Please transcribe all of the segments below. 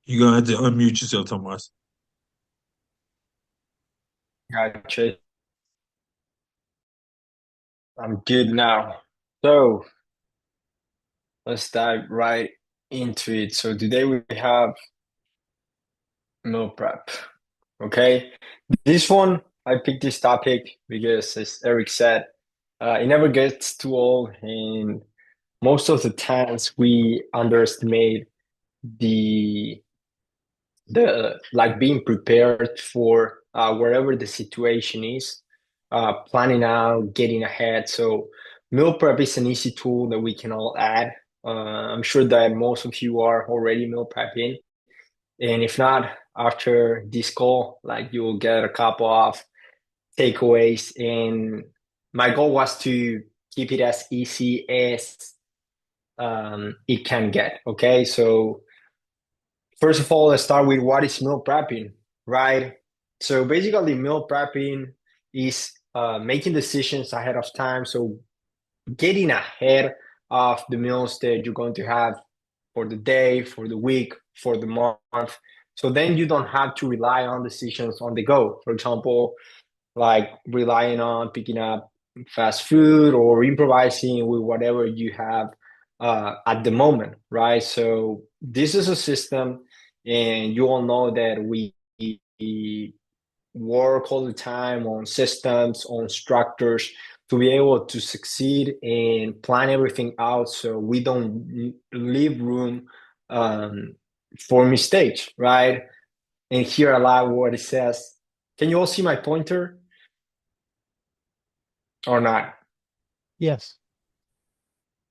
You're gonna have to unmute yourself, Thomas. Gotcha. I'm good now. So let's dive right into it. So today we have meal prep. Okay. This one, I picked this topic because, as Eric said, it never gets too old, and most of the times we underestimate the the like being prepared for wherever the situation is, planning out, getting ahead. So meal prep is an easy tool that we can all add. I'm sure that most of you are already meal prepping, and if not, after this call, like you will get a couple of takeaways. And my goal was to keep it as easy as it can get. Okay, so first of all, let's start with what is meal prepping, right? So basically, meal prepping is making decisions ahead of time. So getting ahead of the meals that you're going to have for the day, for the week, for the month. So then you don't have to rely on decisions on the go. For example, like relying on picking up fast food or improvising with whatever you have at the moment, right? So this is a system, and you all know that we work all the time on systems, on structures to be able to succeed and plan everything out so we don't leave room um, for mistakes, right? And here a lot what it says. Can you all see my pointer or not? Yes.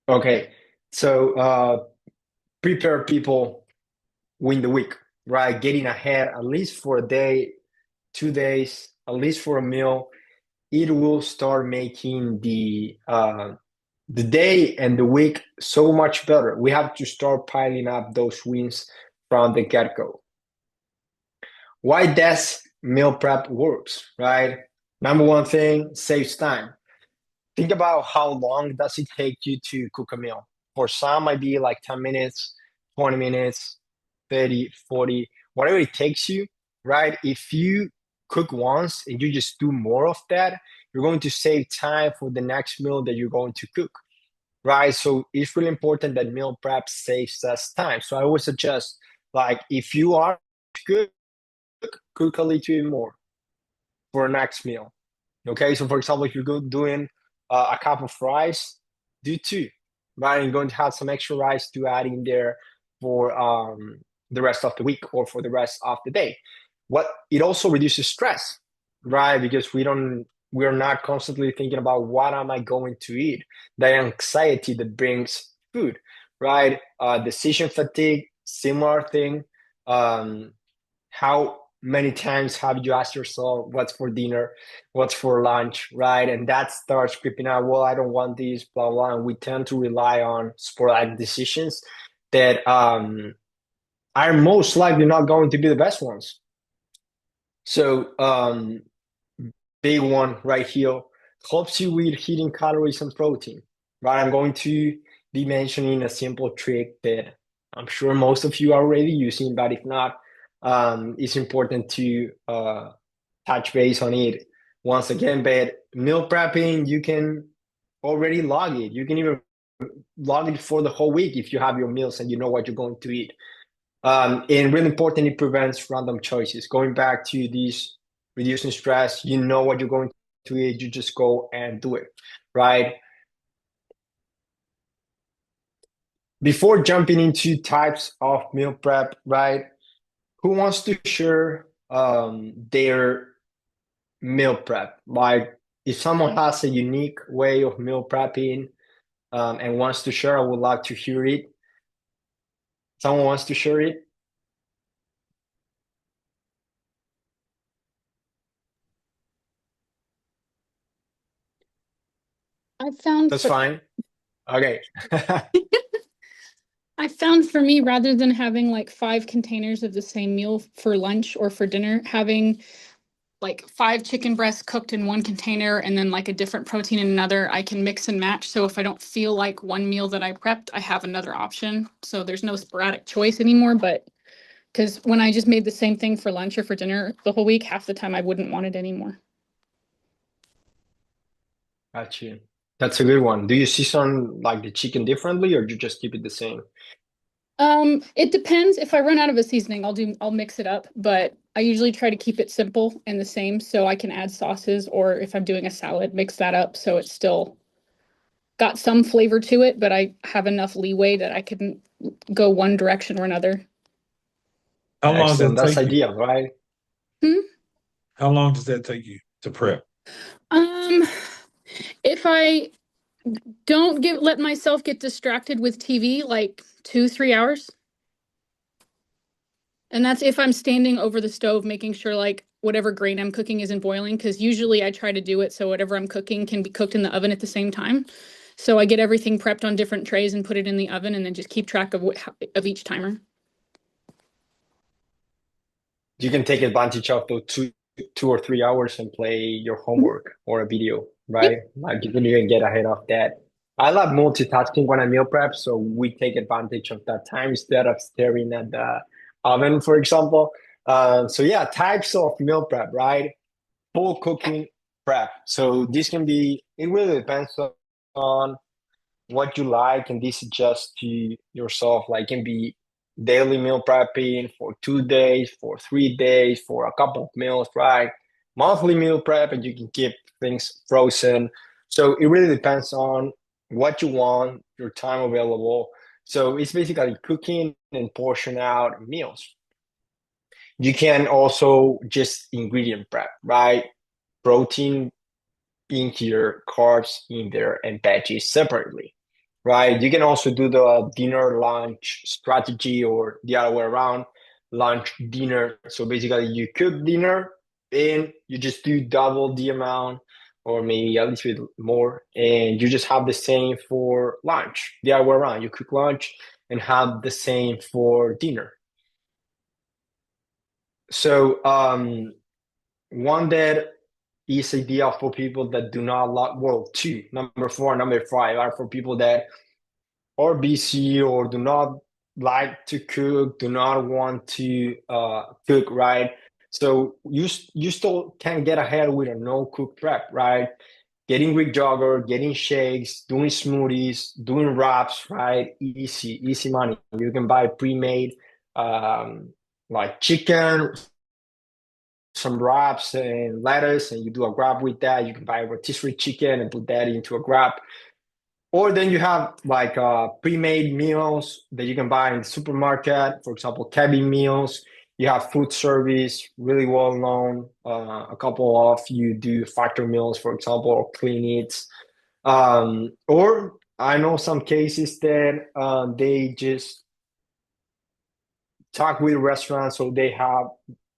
Okay, so prepare people win the week, right? Getting ahead at least for a day, 2 days, at least for a meal. It will start making the day and the week so much better. We have to start piling up those wins from the get-go. Why does meal prep works, right? Number one thing, saves time. Think about how long does it take you to cook a meal. For some, might be like 10 minutes, 20 minutes, 30, 40, whatever it takes you, right? If you cook once and you just do more of that, you're going to save time for the next meal that you're going to cook, right? So it's really important that meal prep saves us time. So I would suggest, like, if you are good, cook a little bit more for a next meal. Okay, so for example, if you're doing a cup of rice, do two, right? And you're going to have some extra rice to add in there for the rest of the week or for the rest of the day. What it also reduces stress, right? Because we're not constantly thinking about what am I going to eat. The anxiety that brings food, right? Decision fatigue, similar thing. Um, how many times have you asked yourself what's for dinner, what's for lunch, right? And that starts creeping out. Well, I don't want these, blah blah. And we tend to rely on sporadic decisions that are most likely not going to be the best ones. So big one right here helps you with hitting calories and protein, right? I'm going to be mentioning a simple trick that I'm sure most of you are already using, but if not, it's important to touch base on it once again. But meal prepping, you can already log it. You can even log it for the whole week if you have your meals and you know what you're going to eat. And really important, it prevents random choices. Going back to these reducing stress, you know what you're going to eat, you just go and do it, right? Before jumping into types of meal prep, right? Who wants to share their meal prep? Like if someone has a unique way of meal prepping and wants to share, I would like to hear it. Someone wants to share it? I found That's for fine. Okay. I found for me, rather than having like five containers of the same meal for lunch or for dinner, having like five chicken breasts cooked in one container and then like a different protein in another, I can mix and match. So if I don't feel like one meal that I prepped, I have another option. So there's no sporadic choice anymore, but Because when I just made the same thing for lunch or for dinner the whole week, half the time I wouldn't want it anymore. Gotcha. That's a good one. Do you season like the chicken differently, or do you just keep it the same? It depends. If I run out of a seasoning, I'll mix it up, but I usually try to keep it simple and the same so I can add sauces, or if I'm doing a salad, mix that up so it's still got some flavor to it, but I have enough leeway that I can go one direction or another. How long does Excellent. that That's take you? ideal, right? Hmm? How long does that take you to prep? Um, if I don't let myself get distracted with TV, like 2, 3 hours. And that's if I'm standing over the stove, making sure like whatever grain I'm cooking isn't boiling, because usually I try to do it so whatever I'm cooking can be cooked in the oven at the same time. So I get everything prepped on different trays and put it in the oven, and then just keep track of each timer. You can take advantage of those 2 or 3 hours and play your Mhm. homework or a video, Yep. right? Like you can even get ahead of that. I love multitasking when I meal prep, so we take advantage of that time instead of staring at the oven, for example. So yeah, types of meal prep, right? Full cooking prep. So this can be, it really depends on what you like, and this is just to yourself. Like it can be daily meal prepping for 2 days, for 3 days, for a couple of meals, right? Monthly meal prep, and you can keep things frozen. So it really depends on what you want, your time available. So it's basically cooking and portion out meals. You can also just ingredient prep, right? Protein in here, carbs in there, and veggies separately, right? You can also do the dinner lunch strategy or the other way around, lunch dinner. So basically, you cook dinner and you just do double the amount or maybe a little bit more, and you just have the same for lunch. The other way around, you cook lunch and have the same for dinner. So one that is ideal for people that do not like, well, two, number four, number five are for people that are busy or do not like to cook, do not want to cook, right? So you still can get ahead with a no cook prep, right? Getting Greek yogurt, getting shakes, doing smoothies, doing wraps, right? Easy money. You can buy pre-made like chicken, some wraps and lettuce, and you do a wrap with that. You can buy a rotisserie chicken and put that into a wrap. Or then you have like pre-made meals that you can buy in the supermarket. For example, cabin meals. You have food service, really well known. A couple of you do factor meals, for example, or clean eats. Or I know some cases that they just talk with restaurants so they have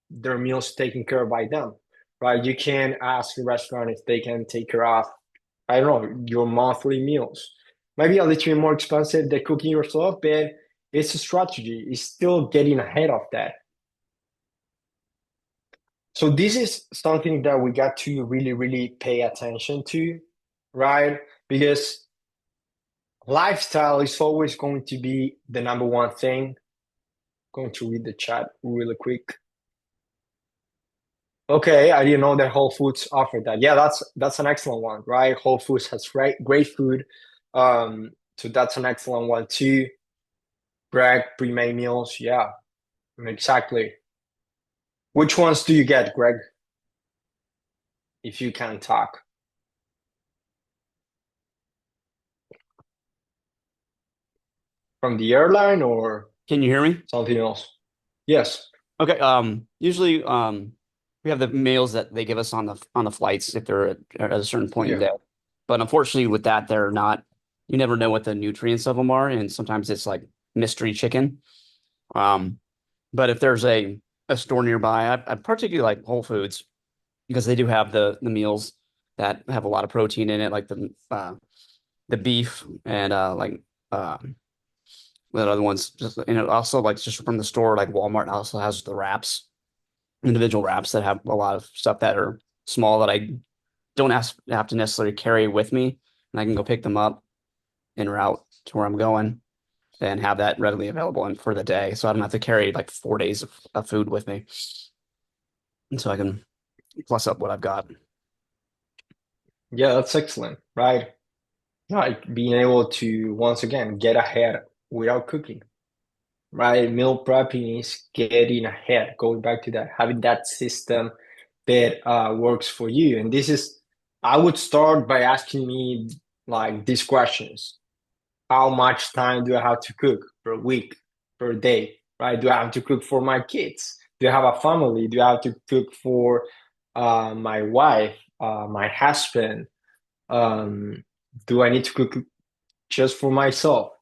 their meals taken care of by them, right? You can ask the restaurant if they can take care of, I don't know, your monthly meals. Maybe a little bit more expensive than cooking yourself, but it's a strategy. It's still getting ahead of that. So this is something that we got to really, really pay attention to, right? Because lifestyle is always going to be the number one thing. Going to read the chat really quick. Okay, I didn't know that Whole Foods offered that. Yeah, that's an excellent one, right? Whole Foods has great food. So that's an excellent one too. Greg, pre-made meals. Yeah, exactly. Which ones do you get, Greg? If you can talk. From the airline or Can you hear me? something else? Yes. Okay. Usually, we have the meals that they give us on the flights if they're at a certain point in Yeah. the day. But unfortunately, with that, they're not. You never know what the nutrients of them are, and sometimes it's like mystery chicken. Um, but if there's a store nearby, I particularly like Whole Foods because they do have the meals that have a lot of protein in it, like the beef and like the other ones. Just also like just from the store, like Walmart also has the wraps, individual wraps that have a lot of stuff that are small that I don't have to necessarily carry with me, and I can go pick them up en route to where I'm going. and have that readily available and for the day. So I don't have to carry like 4 days of food with me. And so I can plus up what I've got. Yeah, that's excellent, right? Like being able to once again get ahead without cooking, right? Meal prepping is getting ahead, going back to that, having that system that works for you. And this is, I would start by asking me like these questions. How much time do I have to cook per week, per day, right? Do I have to cook for my kids? Do I have a family? Do I have to cook for my wife, my husband? Um, do I need to cook just for myself?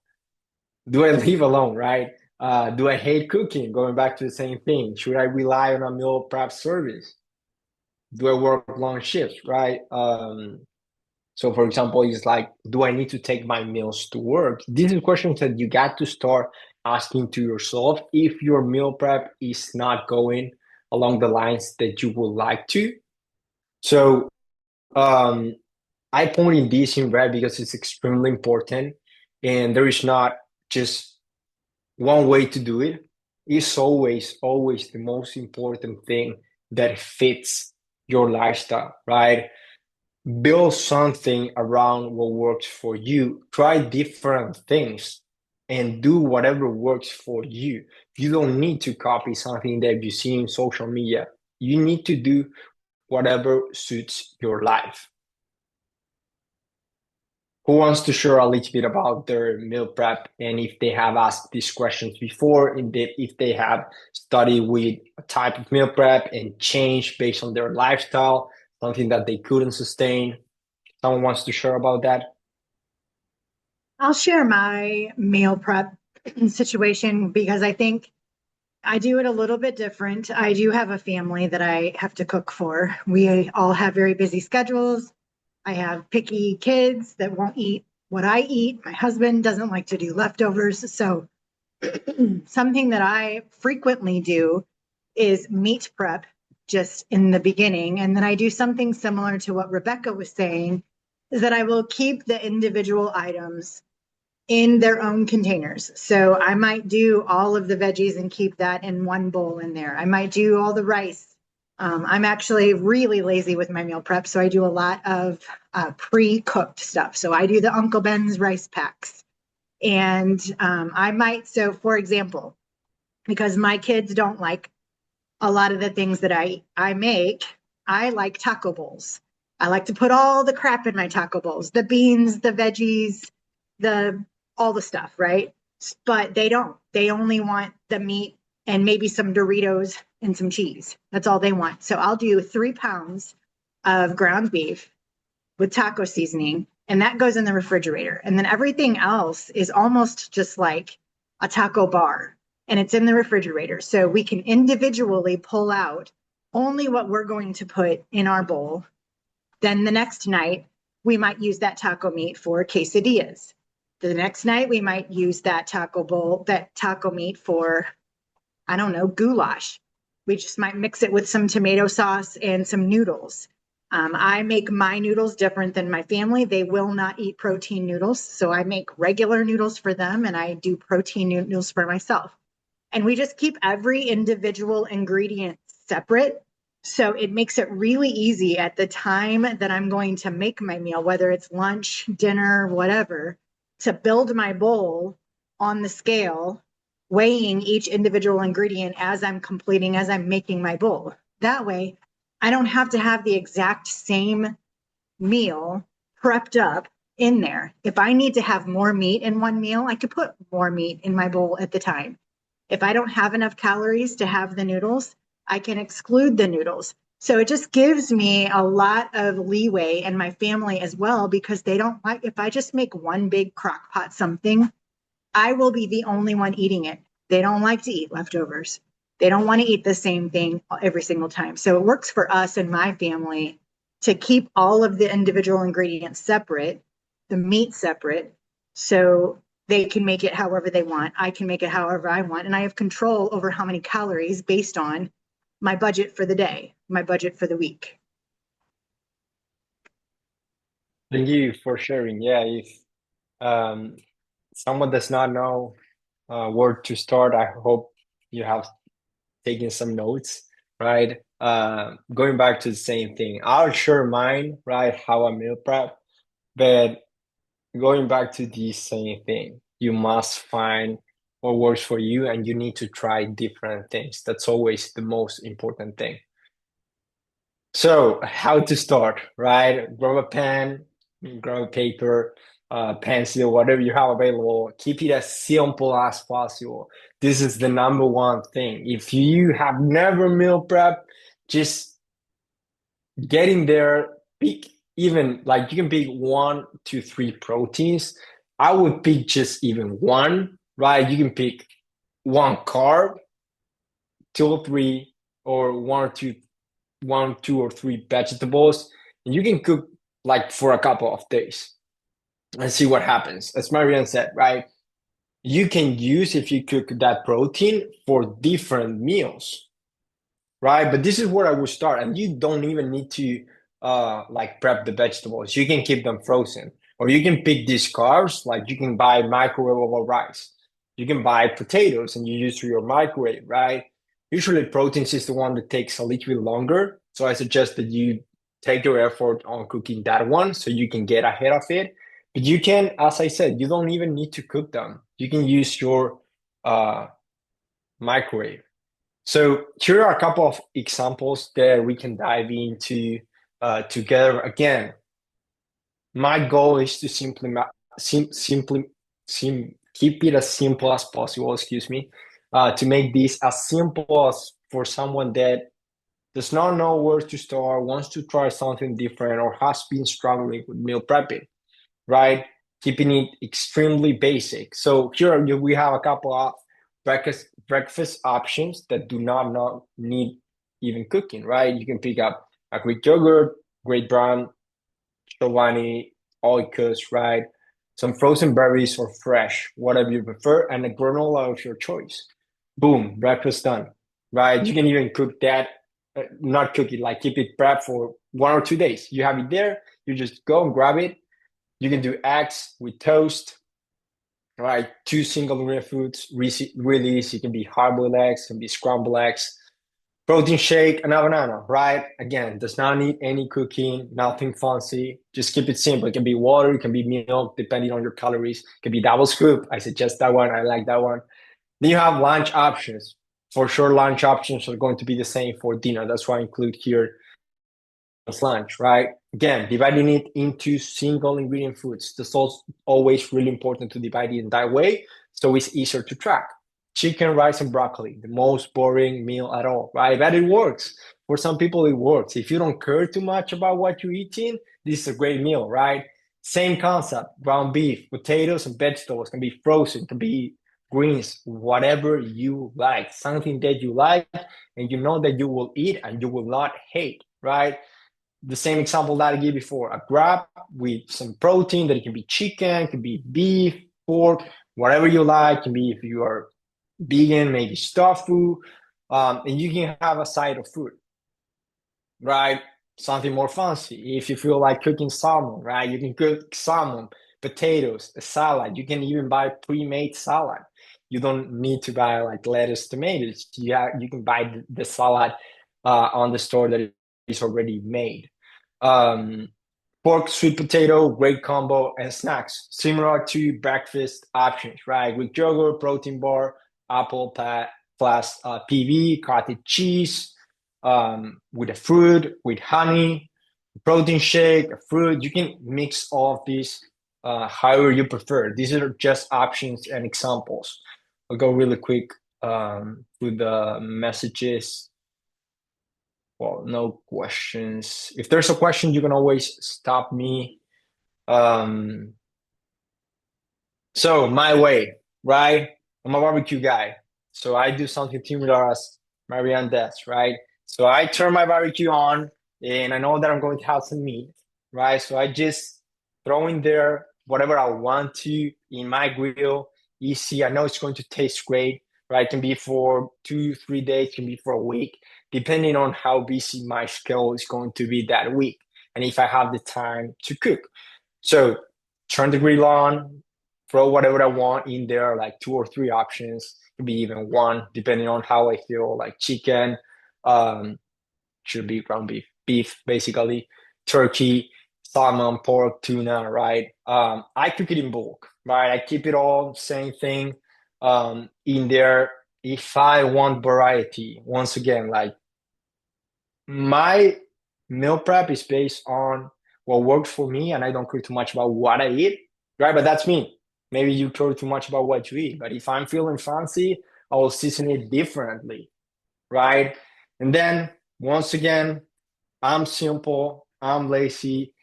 Do I live alone, right? Do I hate cooking? Going back to the same thing. Should I rely on a meal prep service? Do I work long shifts, right? So for example, it's like, do I need to take my meals to work? These are questions that you got to start asking to yourself if your meal prep is not going along the lines that you would like to. So um, I pointed this in red because it's extremely important, and there is not just one way to do it. It's always the most important thing that fits your lifestyle, right? Build something around what works for you. Try different things and do whatever works for you. You don't need to copy something that you see in social media. You need to do whatever suits your life. Who wants to share a little bit about their meal prep and if they have asked these questions before, and if they have studied with a type of meal prep and changed based on their lifestyle, something that they couldn't sustain? Someone wants to share about that? I'll share my meal prep situation because I think I do it a little bit different. I do have a family that I have to cook for. We all have very busy schedules. I have picky kids that won't eat what I eat. My husband doesn't like to do leftovers. So, something that I frequently do is meat prep just in the beginning. And then I do something similar to what Rebecca was saying, is that I will keep the individual items in their own containers. So I might do all of the veggies and keep that in one bowl in there. I might do all the rice. I'm actually really lazy with my meal prep, so I do a lot of pre-cooked stuff. So I do the Uncle Ben's rice packs. And I might, so for example, because my kids don't like a lot of the things that I make, I like taco bowls. I like to put all the crap in my taco bowls, the beans, the veggies, the all the stuff, right? But they don't. They only want the meat and maybe some Doritos and some cheese. That's all they want. So I'll do 3 pounds of ground beef with taco seasoning, and that goes in the refrigerator. And then everything else is almost just like a taco bar, and it's in the refrigerator. So we can individually pull out only what we're going to put in our bowl. Then the next night, we might use that taco meat for quesadillas. The next night, we might use that taco meat for, I don't know, goulash. We just might mix it with some tomato sauce and some noodles. I make my noodles different than my family. They will not eat protein noodles. So I make regular noodles for them and I do protein noodles for myself. And we just keep every individual ingredient separate. So it makes it really easy at the time that I'm going to make my meal, whether it's lunch, dinner, whatever, to build my bowl on the scale, weighing each individual ingredient as I'm making my bowl. That way, I don't have to have the exact same meal prepped up in there. If I need to have more meat in one meal, I could put more meat in my bowl at the time. If I don't have enough calories to have the noodles, I can exclude the noodles. So it just gives me a lot of leeway, and my family as well, because they don't like, if I just make one big crock pot something, I will be the only one eating it. They don't like to eat leftovers. They don't want to eat the same thing every single time. So it works for us and my family to keep all of the individual ingredients separate, the meat separate, so they can make it however they want. I can make it however I want. And I have control over how many calories based on my budget for the day, my budget for the week. Thank you for sharing. Yeah, if someone does not know where to start. I hope you have taken some notes, right? Going back to the same thing, I'll share mine, right? How I meal prep, but going back to the same thing, you must find what works for you, and you need to try different things. That's always the most important thing. So, how to start, right? Grab a pen, grab a paper, pencil, whatever you have available. Keep it as simple as possible. This is the number one thing. If you have never meal prep, just get in there, pick even like you can pick 1 to 3 proteins. I would pick just even one, right? You can pick one carb, 2 or 3, or 1, 2 or 3 vegetables, and you can cook like for a couple of days and see what happens. As Marianne said, right? You can use if you cook that protein for different meals, right? But this is where I would start, and you don't even need to like prep the vegetables. You can keep them frozen, or you can pick these carbs. Like you can buy microwavable rice. You can buy potatoes and you use your microwave, right? Usually proteins is the one that takes a little bit longer. So I suggest that you take your effort on cooking that one so you can get ahead of it. But you can, as I said, you don't even need to cook them. You can use your microwave. So here are a couple of examples that we can dive into together. Again, my goal is to keep it as simple as possible, excuse me, to make this as simple as for someone that does not know where to start, wants to try something different, or has been struggling with meal prepping, right? Keeping it extremely basic. So here we have a couple of breakfast options that do not need even cooking, right? You can pick up a Greek yogurt, Great Brown, Chobani, Oikos, right? Some frozen berries or fresh, whatever you prefer, and a granola of your choice. Boom, breakfast done, right? You can even cook that, not cook it, like keep it prepped for 1 or 2 days. You have it there, you just go and grab it. You can do eggs with toast, right? 2 single ingredient foods, really easy. It can be hard-boiled eggs, can be scrambled eggs, protein shake, and a banana, right? Again, does not need any cooking, nothing fancy. Just keep it simple. It can be water, it can be milk, depending on your calories. It can be double scoop. I suggest that one. I like that one. Then you have lunch options. For sure, lunch options are going to be the same for dinner. That's why I include here lunch, right? Again, dividing it into single ingredient foods. That's also always really important to divide it in that way, so it's easier to track. Chicken, rice, and broccoli, the most boring meal at all, right? But it works. For some people, it works. If you don't care too much about what you're eating, this is a great meal, right? Same concept, ground beef, potatoes, and vegetables can be frozen, can be greens, whatever you like, something that you like and you know that you will eat and you will not hate, right? The same example that I gave before, a grab with some protein that it can be chicken, it can be beef, pork, whatever you like. It can be, if you are vegan, maybe tofu, and you can have a side of food, right? Something more fancy. If you feel like cooking salmon, right? You can cook salmon, potatoes, a salad. You can even buy pre-made salad. You don't need to buy like lettuce, tomatoes. You can buy the salad on the store that is already made. Pork, sweet potato, great combo, and snacks similar to breakfast options, right? With yogurt, protein bar, apple plus PB, cottage cheese, with a fruit, with honey, protein shake, a fruit. You can mix all of these however you prefer. These are just options and examples. I'll go really quick through the messages. Well, no questions. If there's a question, you can always stop me. So my way, right? I'm a barbecue guy. So I do something similar as Marianne does, right? So I turn my barbecue on and I know that I'm going to have some meat, right? So I just throw in there whatever I want to in my grill. Easy. I know it's going to taste great, right? It can be for 2, 3 days, it can be for a week, depending on how busy my schedule is going to be that week and if I have the time to cook. So turn the grill on, throw whatever I want in there, like 2 or 3 options, could be even one, depending on how I feel, like chicken, should be ground beef basically, turkey, salmon, pork, tuna, right? I cook it in bulk, right? I keep it all same thing in there. If I want variety, once again, like my meal prep is based on what works for me, and I don't care too much about what I eat, right? But that's me. Maybe you care too much about what you eat, but if I'm feeling fancy, I will season it differently, right? And then once again, I'm simple, I'm lazy,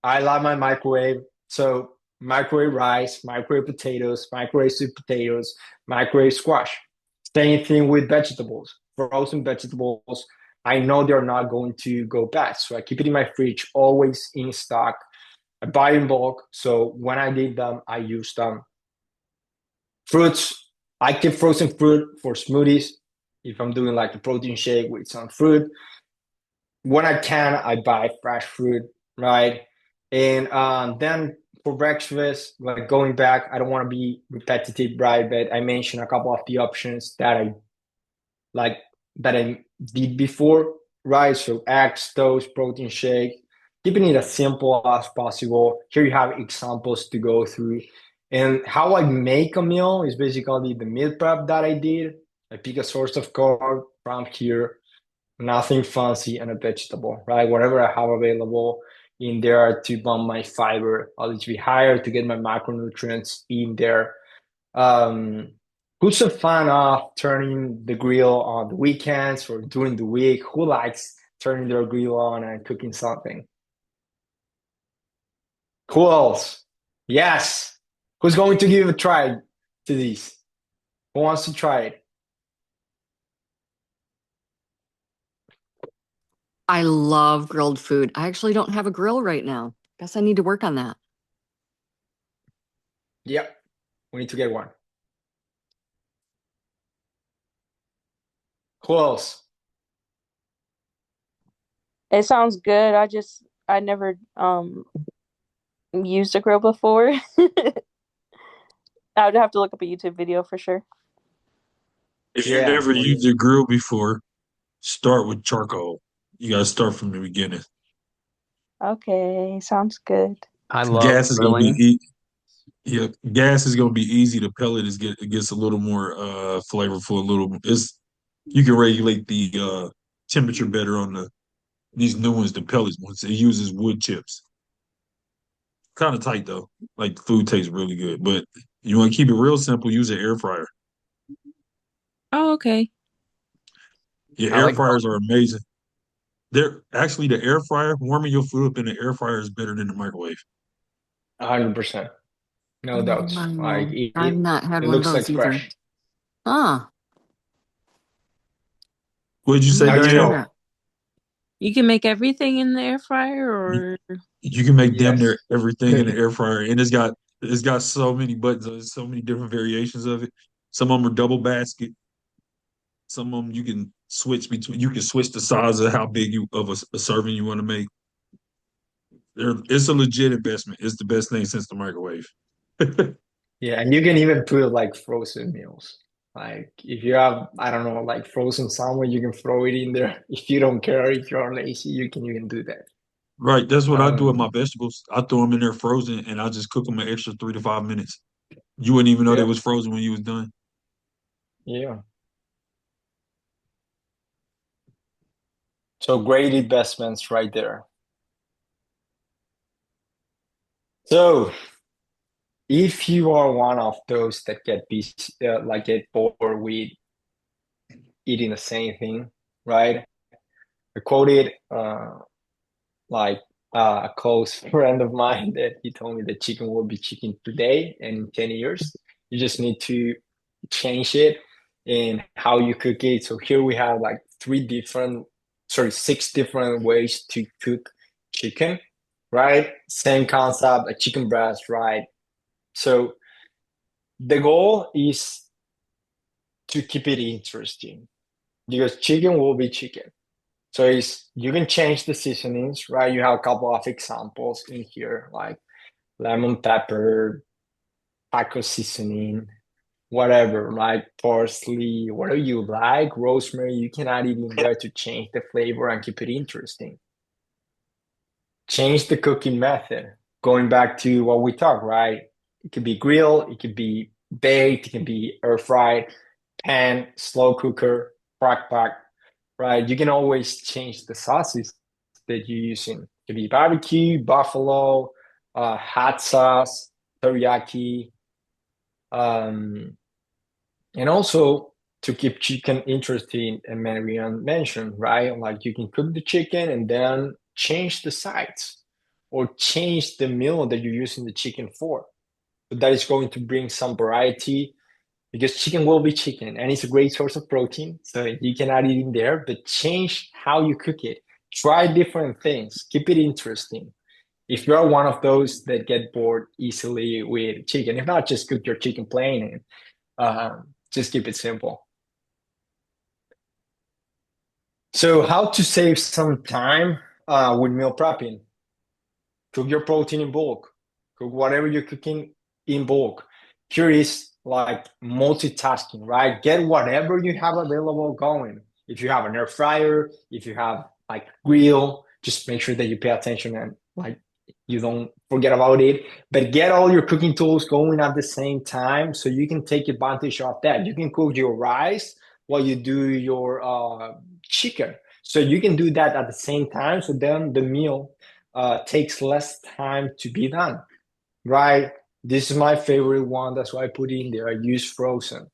I love my microwave. So microwave rice, microwave potatoes, microwave sweet potatoes, microwave squash. Same thing with vegetables, frozen vegetables. I know they're not going to go bad. So I keep it in my fridge, always in stock. I buy in bulk. So when I need them, I use them. Fruits, I keep frozen fruit for smoothies. If I'm doing like a protein shake with some fruit, when I can, I buy fresh fruit, right? And then for breakfast, like going back, I don't want to be repetitive, right? But I mentioned a couple of the options that I like that I did before, right? So eggs, toast, protein shake, keeping it as simple as possible. Here you have examples to go through. And how I make a meal is basically the meal prep that I did. I pick a source of carb from here, nothing fancy, and a vegetable, right? Whatever I have available in there to bump my fiber a little bit higher to get my macronutrients in there. Um, who's a fan of turning the grill on the weekends or during the week? Who likes turning their grill on and cooking something? Who else? Yes. Who's going to give a try to this? Who wants to try it? I love grilled food. I actually don't have a grill right now. Guess I need to work on that. Yep. We need to get one. Who else? It sounds good. I never used a grill before. I would have to look up a YouTube video for sure. If you Yeah. never used a grill before, start with charcoal. You gotta start from the beginning. Okay, sounds good. I love Gas is gonna be grilling. yeah, gas is gonna be easy. The pellet it gets a little more flavorful, a little it's you can regulate the temperature better on these new ones, the pellets ones. It uses wood chips. Kind of tight though. Like the food tastes really good. But you want to keep it real simple, use an air fryer. Oh, okay. Yeah, I air like fryers are amazing. They're actually the air fryer, warming your food up in the air fryer is better than the microwave. 100%. No doubts. Like Wow. I've not had it one of looks like those either. fresh. Ah, What did you I'm say, gonna How do you try Diane? know? that. You can make everything in the air fryer You, or you can make damn Yes. near everything in the air fryer, and it's got so many buttons, there's so many different variations of it. Some of them are double basket. Some of them you can switch between. You can switch the size of how big you of a serving you want to make. It's a legit investment. It's the best thing since the microwave. Yeah, and you can even put like frozen meals. Like if you have, I don't know, like frozen salmon, you can throw it in there. If you don't care, if you're lazy, you can even do that. Right, that's what I do with my Um, vegetables. I throw them in there frozen, and I just cook them an extra 3 to 5 minutes. You wouldn't even know they yeah, was frozen when you was done. yeah. So great investments right there. So if you are one of those that get busy, like get bored with eating the same thing, right? I quoted like a close friend of mine that he told me that chicken will be chicken today and in 10 years. You just need to change it in how you cook it. So here we have like 6 different ways to cook chicken, right? Same concept, a chicken breast, right? So the goal is to keep it interesting because chicken will be chicken. So you can change the seasonings, right? You have a couple of examples in here, like lemon pepper, taco seasoning, whatever, like parsley, whatever you like, rosemary, you can add it in there to change the flavor and keep it interesting. Change the cooking method. Going back to what we talked, right? It could be grill, it could be baked, it can be air fried, pan, slow cooker, crock pot, right? You can always change the sauces that you're using. It could be barbecue, buffalo, hot sauce, teriyaki, and also to keep chicken interesting, and Marianne mentioned, right? Like you can cook the chicken and then change the sides or change the meal that you're using the chicken for. So that is going to bring some variety because chicken will be chicken and it's a great source of protein. So you can add it in there, but change how you cook it. Try different things. Keep it interesting. If you're one of those that get bored easily with chicken, if not, just cook your chicken plain and just keep it simple. So how to save some time with meal prepping? Cook your protein in bulk. Cook whatever you're cooking in bulk. Here is like multitasking, right? Get whatever you have available going. If you have an air fryer, if you have like grill, just make sure that you pay attention and like you don't forget about it. But get all your cooking tools going at the same time so you can take advantage of that. You can cook your rice while you do your chicken. So you can do that at the same time. So then the meal takes less time to be done, right? This is my favorite one. That's why I put it in there. I use frozen.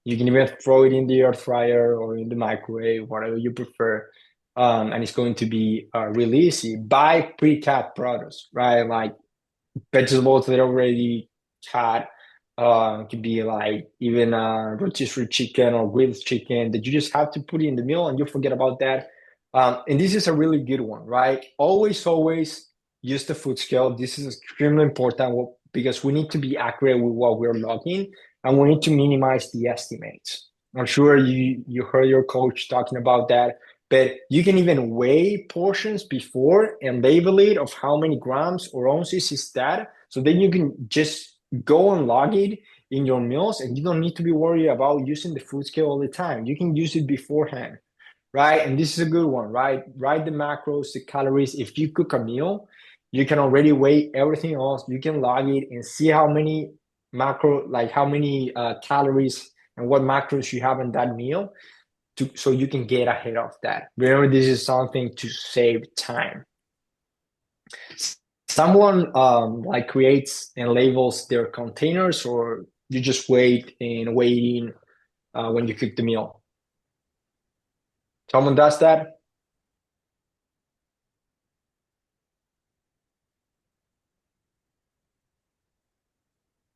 You can even throw it in the air fryer or in the microwave, whatever you prefer. And it's going to be really easy. Buy pre-cut products, right? Like vegetables that are already cut. Could be like even rotisserie chicken or grilled chicken that you just have to put in the meal and you forget about that. And this is a really good one, right? Always use the food scale. This is extremely important because we need to be accurate with what we're logging and we need to minimize the estimates. I'm sure you heard your coach talking about that, but you can even weigh portions before and label it of how many grams or ounces is that. So then you can just go and log it in your meals and you don't need to be worried about using the food scale all the time. You can use it beforehand, right? And this is a good one, right? Write the macros, the calories. If you cook a meal, you can already weigh everything else. You can log it and see how many calories and what macros you have in that meal so you can get ahead of that. Remember, this is something to save time. Someone like creates and labels their containers, or you just wait and waiting when you cook the meal? Someone does that?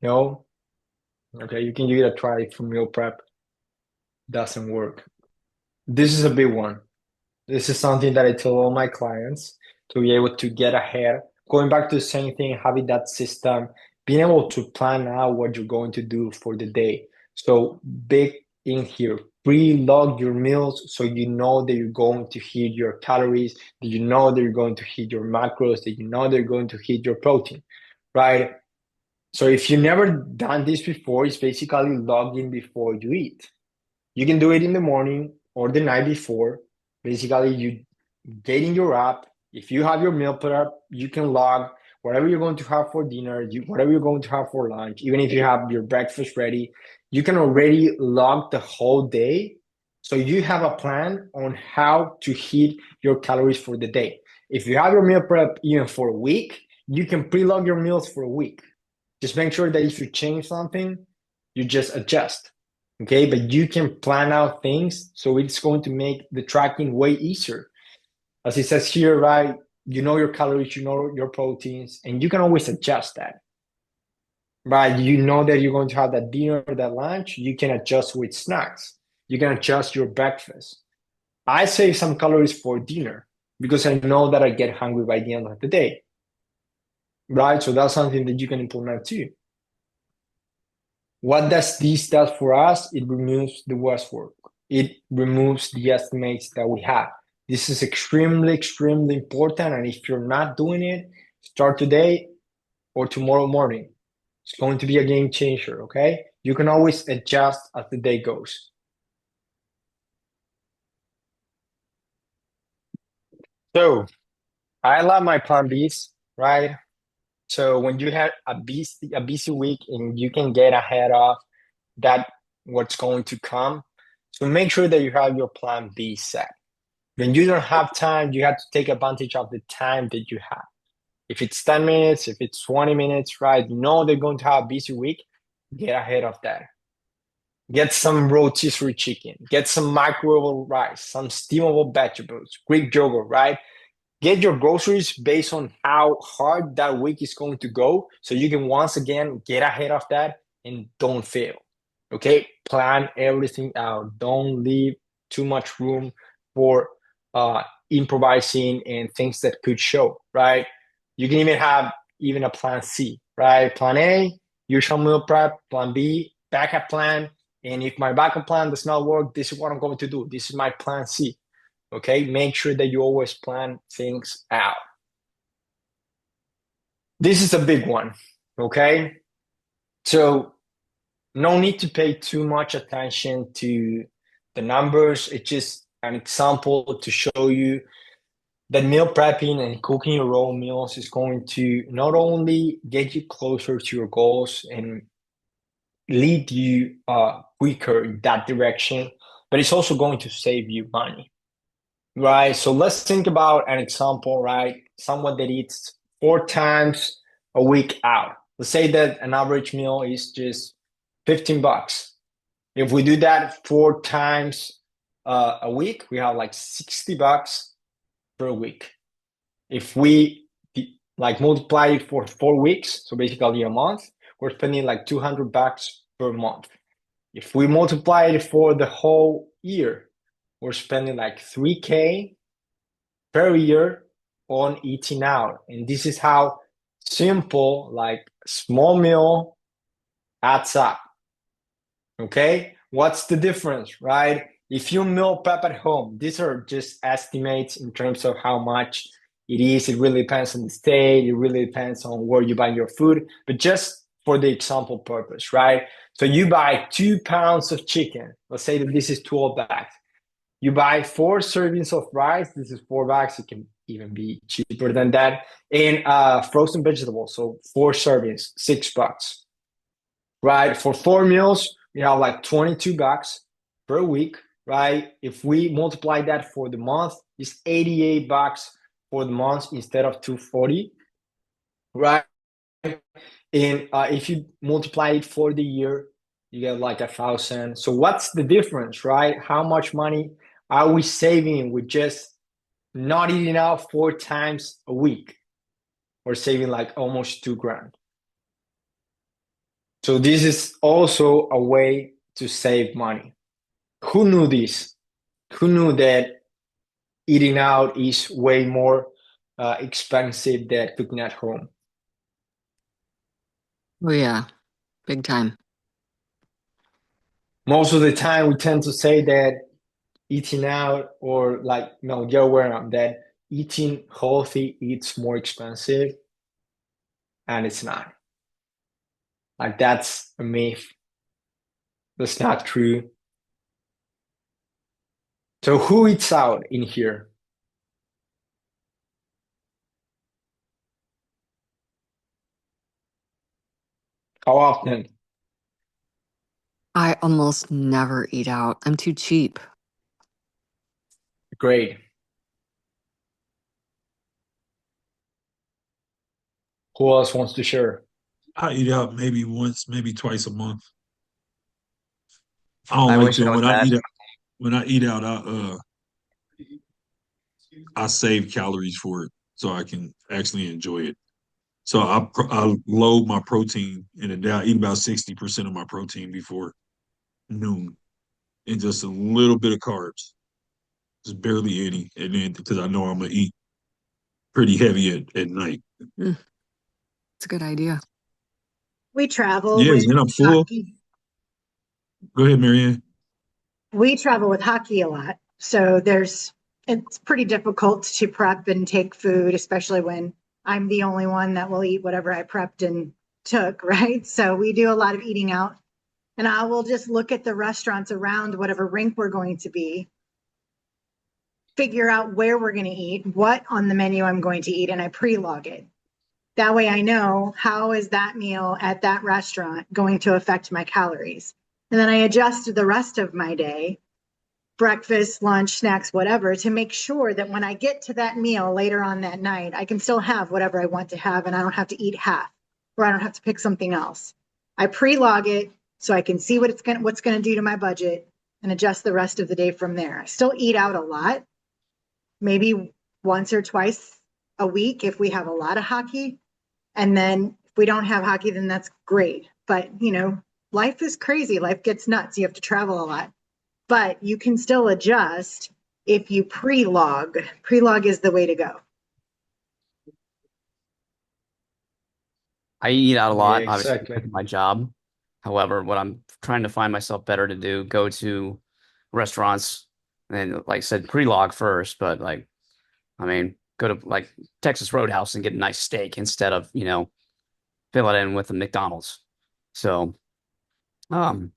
No? Okay, you can give it a try for meal prep. Doesn't work. This is a big one. This is something that I tell all my clients to be able to get ahead. Going back to the same thing, having that system, being able to plan out what you're going to do for the day. So big in here, pre-log your meals so you know that you're going to hit your calories, that you know that you're going to hit your macros, that you know they're going to hit your protein, right? So if you've never done this before, it's basically logging before you eat. You can do it in the morning or the night before. Basically, you get in your app. If you have your meal prep, you can log whatever you're going to have for dinner, whatever you're going to have for lunch. Even if you have your breakfast ready, you can already log the whole day. So you have a plan on how to hit your calories for the day. If you have your meal prep even for a week, you can pre-log your meals for a week. Just make sure that if you change something, you just adjust. Okay, but you can plan out things, so it's going to make the tracking way easier. As it says here, right? You know your calories, you know your proteins, and you can always adjust that. Right? You know that you're going to have that dinner or that lunch, you can adjust with snacks. You can adjust your breakfast. I save some calories for dinner because I know that I get hungry by the end of the day. Right? So that's something that you can implement too. What does this do for us? It removes the guesswork. It removes the estimates that we have. This is extremely, extremely important. And if you're not doing it, start today or tomorrow morning. It's going to be a game changer, okay? You can always adjust as the day goes. So I love my plan Bs, right? So when you have a busy week and you can get ahead of that, what's going to come. So make sure that you have your plan B set. When you don't have time, you have to take advantage of the time that you have. If it's 10 minutes, if it's 20 minutes, right? You know they're going to have a busy week, get ahead of that. Get some rotisserie chicken, get some microwavable rice, some steamable vegetables, Greek yogurt, right? Get your groceries based on how hard that week is going to go so you can once again get ahead of that and don't fail. Okay? Plan everything out. Don't leave too much room for improvising and things that could show, right? You can even have even a plan C, right? Plan A, usual meal prep, plan B, backup plan. And if my backup plan does not work, this is what I'm going to do. This is my plan C. Okay, make sure that you always plan things out. This is a big one. Okay, so no need to pay too much attention to the numbers. It's just an example to show you that meal prepping and cooking your own meals is going to not only get you closer to your goals and lead you quicker in that direction, but it's also going to save you money. Right. So let's think about an example, right? Someone that eats 4 times a week out. Let's say that an average meal is just $15. If we do that 4 times a week, we have like $60 per week. If we like multiply it for 4 weeks, so basically a month, we're spending like $200 per month. If we multiply it for the whole year, we're spending like $3,000 per year on eating out. And this is how simple, like small meal adds up. Okay, what's the difference, right? If you meal prep at home, these are just estimates in terms of how much it is. It really depends on the state. It really depends on where you buy your food. But just for the example purpose, right? So you buy 2 pounds of chicken. Let's say that this is 12 bags. You buy 4 servings of rice. This is $4. It can even be cheaper than that. And frozen vegetables. So 4 servings, $6. Right? For 4 meals, we have like $22 per week. Right? If we multiply that for the month, it's $88 for the month instead of $240. Right? And if you multiply it for the year, you get like 1,000. So what's the difference, right? How much money are we saving with just not eating out 4 times a week? We're saving like almost $2,000. So this is also a way to save money. Who knew this? Who knew that eating out is way more expensive than cooking at home? Oh yeah, big time. Most of the time, we tend to say that eating out or like, no, you're aware of that eating healthy, it's more expensive, and it's not. Like that's a myth. That's not true. So who eats out in here? How often? I almost never eat out. I'm too cheap. Great. Who else wants to share? I eat out maybe once, maybe twice a month. I don't I like wish I to was that. when I eat out, I save calories for it so I can actually enjoy it. So I load my protein in a day. I eat about 60% of my protein before noon, and just a little bit of carbs, just barely any, and then because I know I'm gonna eat pretty heavy at night. It's a good idea. We travel Yes, with then I'm full. hockey. Go ahead, Marianne. We travel with hockey a lot. So it's pretty difficult to prep and take food, especially when I'm the only one that will eat whatever I prepped and took, right? So we do a lot of eating out. And I will just look at the restaurants around whatever rink we're going to be, figure out where we're going to eat, what on the menu I'm going to eat, and I pre-log it. That way I know how is that meal at that restaurant going to affect my calories. And then I adjust the rest of my day, breakfast, lunch, snacks, whatever, to make sure that when I get to that meal later on that night, I can still have whatever I want to have and I don't have to eat half or I don't have to pick something else. I pre-log it so I can see what's going to do to my budget and adjust the rest of the day from there. I still eat out a lot, maybe once or twice a week if we have a lot of hockey. And then if we don't have hockey, then that's great. But, life is crazy. Life gets nuts. You have to travel a lot. But you can still adjust if you pre-log. Pre-log is the way to go. I eat out a lot, Yeah, obviously, exactly. because of my job. However, what I'm trying to find myself better to do, go to restaurants and, like I said, pre-log first, but go to like Texas Roadhouse and get a nice steak instead of, fill it in with a McDonald's. So, I'm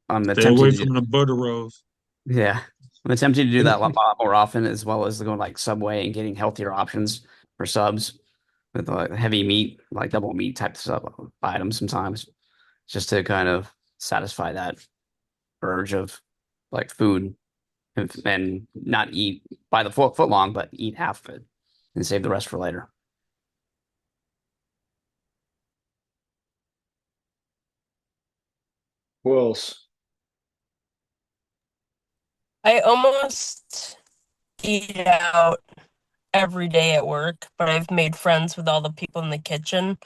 Stay attempting away to do, from the butter rolls. yeah, I'm attempting to do that a lot more often, as well as going like Subway and getting healthier options for subs with heavy meat, like double meat type sub items sometimes, just to kind of satisfy that urge of like food and not eat by the foot long, but eat half of it and save the rest for later. Who else? I almost eat out every day at work, but I've made friends with all the people in the kitchen.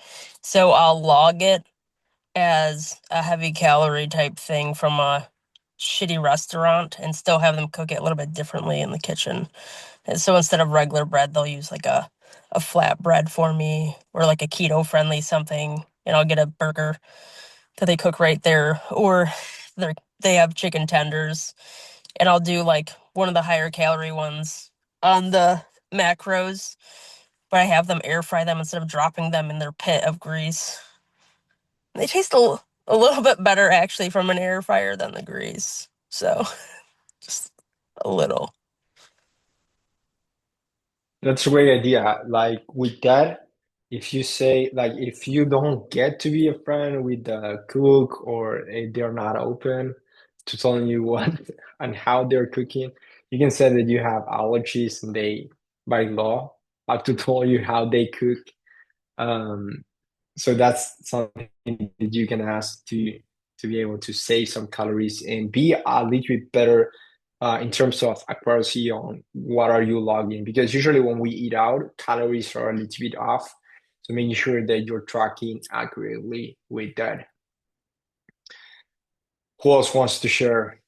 So I'll log it as a heavy calorie type thing from a shitty restaurant and still have them cook it a little bit differently in the kitchen. And so instead of regular bread, they'll use like a flat bread for me or like a keto friendly something. And I'll get a burger that they cook right there. Or they have chicken tenders. And I'll do like one of the higher calorie ones on the macros, but I have them air fry them instead of dropping them in their pit of grease. They taste a little bit better actually from an air fryer than the grease. So just a little. That's a great idea. Like with that, if you say like if you don't get to be a friend with the cook or if they're not open to telling you what and how they're cooking, you can say that you have allergies and they by law have to tell you how they cook. Um, so that's something that you can ask to be able to save some calories and be a little bit better in terms of accuracy on what are you logging, because usually when we eat out, calories are a little bit off. So making sure that you're tracking accurately with that. Who else wants to share?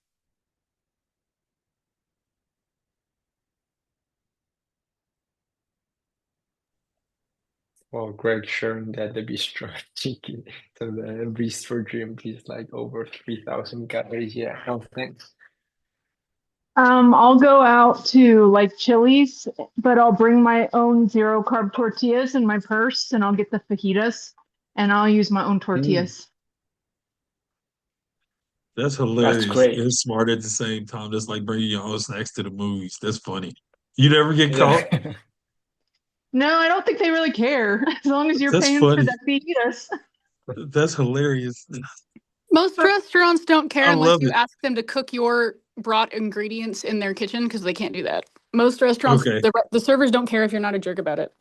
Well, Greg sharing that the bistro chicken, so the bistro dream is like over 3,000 calories. Yeah, no thanks. I'll go out to like Chili's, but I'll bring my own zero carb tortillas in my purse and I'll get the fajitas and I'll use my own tortillas. That's That's hilarious. great. It's smart at the same time. That's like bringing your own snacks to the movies. That's funny. You never get caught? Yeah. No, I don't think they really care as long as you're That's paying for funny. the fajitas. That's hilarious. Most restaurants don't care I unless love you it. ask them to cook your brought ingredients in their kitchen because they can't do that. Most restaurants, Okay. the servers don't care if you're not a jerk about it.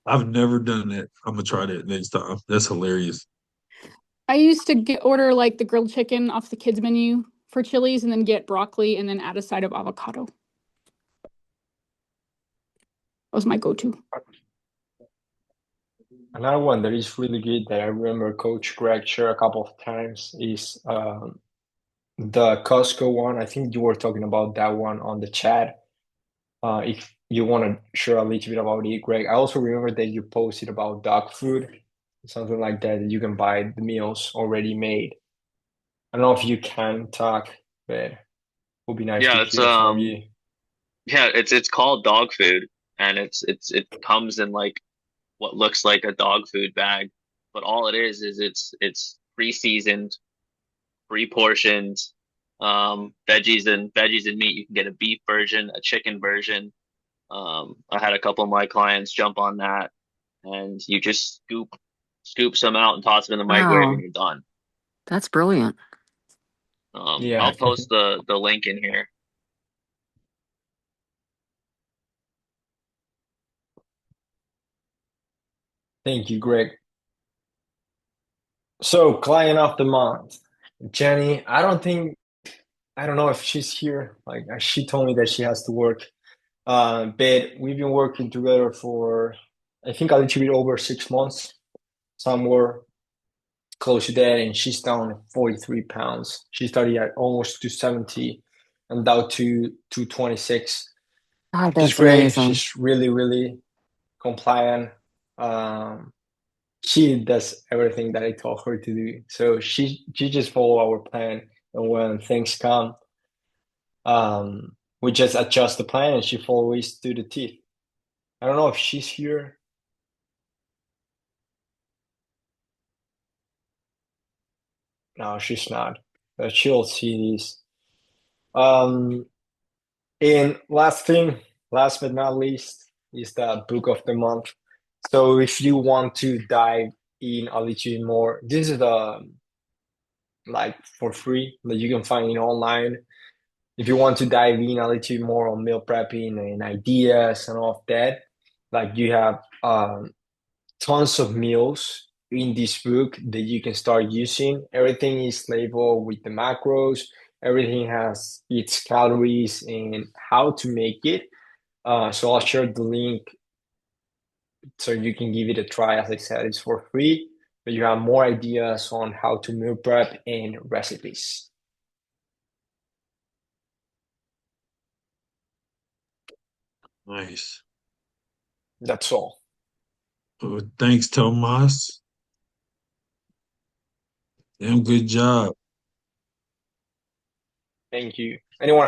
I've never done that. I'm gonna try that next time. That's hilarious. I used to order like the grilled chicken off the kids menu for Chili's and then get broccoli and then add a side of avocado. That was my go-to. Another one that is really good that I remember Coach Greg share a couple of times is the Costco one. I think you were talking about that one on the chat. If you want to share a little bit about it, Greg. I also remember that you posted about dog food, something like that, that you can buy the meals already made. I don't know if you can talk, but it would be nice Yeah, to it's hear from you. yeah, it's called dog food, and it comes in like what looks like a dog food bag, but all it is it's pre-seasoned, pre-portioned, veggies and meat. You can get a beef version, a chicken version. I had a couple of my clients jump on that, and you just scoop some out and toss it in the microwave, and Wow, you're done. that's brilliant. Yeah. I'll post the link in here. Thank you, Greg. So, client of the month, Jenny. I don't know if she's here. Like she told me that she has to work. But we've been working together for I think a little bit over 6 months, somewhere close to that, and she's down 43 pounds. She started at almost 270 and down to 226. God, She's that's great. amazing. She's really, really compliant. Um, she does everything that I told her to do. So she just follow our plan, and when things come, we just adjust the plan, and she follows to the T. I don't know if she's here. No, she's not. But she'll see this. And last but not least, is the book of the month. So if you want to dive in a little bit more, this is the like for free that you can find it online. If you want to dive in a little bit more on meal prepping and ideas and all of that, like you have tons of meals in this book that you can start using. Everything is labeled with the macros. Everything has its calories and how to make it. So I'll share the link so you can give it a try. As I said, it's for free, but you have more ideas on how to meal prep and recipes. Nice. That's all. Thanks, Tomas. Damn good job. Thank you. Anyone